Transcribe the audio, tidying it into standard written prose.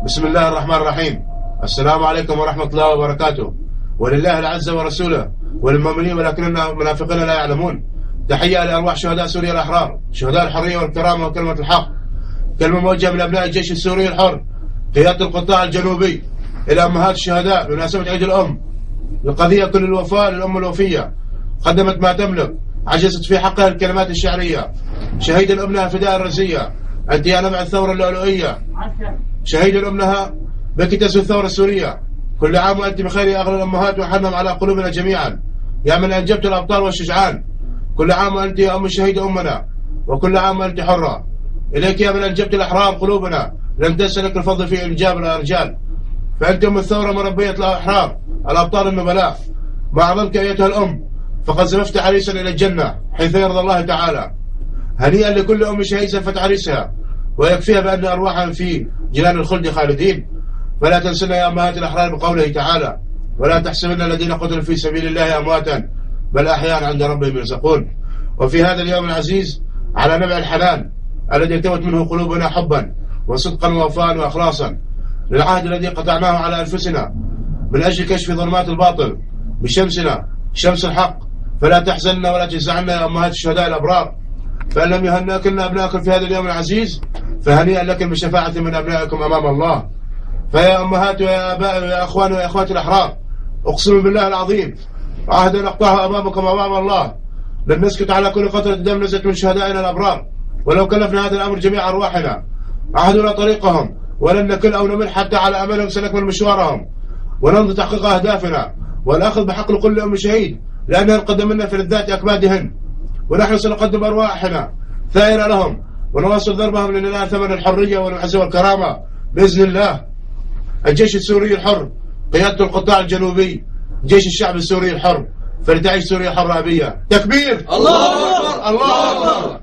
بسم الله الرحمن الرحيم. السلام عليكم ورحمة الله وبركاته. ولله العز ورسوله وللمؤمنين ولكن المنافقين لا يعلمون. تحية لأرواح شهداء سوريا الأحرار، شهداء الحرية والكرامة وكلمة الحق. كلمة موجهة من أبناء الجيش السوري الحر، قيادة القطاع الجنوبي، إلى أمهات الشهداء بمناسبة عيد الأم. القضية كل الوفاء للأم الوفية، قدمت ما تملك، عجزت في حقها الكلمات الشعرية. شهيد الأمنها فداء الرزية، أنت يا نبع الثورة اللؤلؤية. شهيد الأمنها بك تسوي الثورة السورية. كل عام وأنت بخير يا أغلى الأمهات، وحنم على قلوبنا جميعا يا من أنجبت الأبطال والشجعان. كل عام وأنت يا أم الشهيد أمنا، وكل عام وأنت حرة. إليك يا من أنجبت الأحرار قلوبنا، لم تنس لك الفضل في إنجاب الرجال. فأنت أم الثورة مربية الأحرار الأبطال النبلاء. ما أعظمك أيتها الأم، فقد زففت عريسا إلى الجنة حيث يرضى الله تعالى. هنيئا لكل أم شهيد زفت عريسها، ويكفيها بأن أرواحهم في جنان الخلد خالدين. فلا تنسنا يا أمهات الأحرار بقوله تعالى: ولا تحسبن الذين قتلوا في سبيل الله أمواتا بل أحياء عند ربهم يرزقون. وفي هذا اليوم العزيز على نبع الحنان الذي ارتوت منه قلوبنا حبا وصدقا ووفاء وإخلاصا للعهد الذي قطعناه على أنفسنا من أجل كشف ظلمات الباطل بشمسنا شمس الحق. فلا تحزننا ولا تجزعنا يا أمهات الشهداء الأبرار، فإن لم يهنئكن أبنائكم في هذا اليوم العزيز فهنيئا لكم بشفاعة من أبنائكم أمام الله. فيا أمهات ويا آباء ويا أخوان ويا أخوات الأحرار، أقسم بالله العظيم عهد نقطعه أمامكم أمام الله لن نسكت على كل قطرة دم نزلت من شهدائنا الأبرار، ولو كلفنا هذا الأمر جميع أرواحنا. عهدنا طريقهم ولن نكل أو نمل حتى على أملهم سنكمل مشوارهم ونمضي تحقيق أهدافنا والأخذ بحق كل أم شهيد، لأنها قدمنا في لذات أكبادهن، ونحن سنقدم أرواحنا ثائرة لهم ونواصل ضربهم لننال ثمن الحرية والعز والكرامة بإذن الله. الجيش السوري الحر، قيادة القطاع الجنوبي، جيش الشعب السوري الحر، فلتعيش سوريا حرة أبية. تكبير! الله أكبر! الله أكبر!